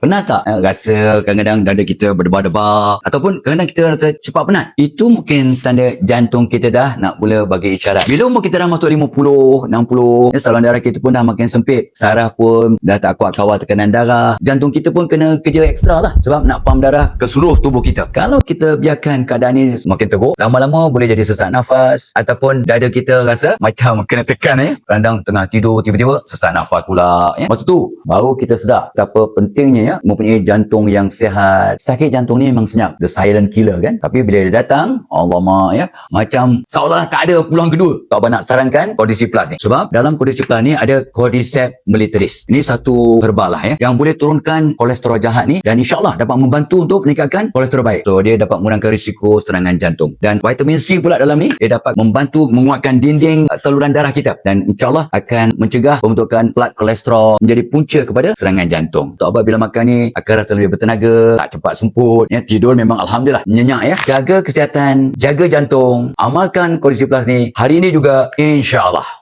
Pernah tak rasa kadang-kadang dada kita berdebar-debar ataupun kadang-kadang kita rasa cepat penat? Itu mungkin tanda jantung kita dah nak mula bagi isyarat. Bila umur kita dah masuk 50, 60, saluran darah kita pun dah makin sempit. Saraf pun dah tak kuat kawal tekanan darah. Jantung kita pun kena kerja ekstra lah sebab nak pam darah ke seluruh tubuh kita. Kalau kita biarkan keadaan ni semakin teruk, lama-lama boleh jadi sesak nafas ataupun dada kita rasa macam kena tekan Kadang tengah tidur tiba-tiba sesak nafas pula Masa tu baru kita sedar betapa pentingnya mempunyai jantung yang sihat. Sakit jantung ni memang senyap, the silent killer kan. Tapi bila dia datang, alamak macam seolah tak ada peluang kedua. Tak apa nak sarankan Kondisi Plus ni. Sebab dalam Kondisi Plus ni ada Cordyceps militaris. Ini satu herbal lah yang boleh turunkan kolesterol jahat ni dan insyaAllah dapat membantu untuk meningkatkan kolesterol baik. So dia dapat mengurangkan risiko serangan jantung. Dan vitamin C pula dalam ni, dia dapat membantu menguatkan dinding saluran darah kita dan insyaAllah akan mencegah pembentukan plat kolesterol menjadi punca kepada serangan jantung. Tak apa bila makan ni akan rasa lebih bertenaga, tak cepat semput, tidur memang alhamdulillah nyenyak Jaga kesihatan, jaga jantung, amalkan Kondisi Plus ni hari ini juga insyaAllah.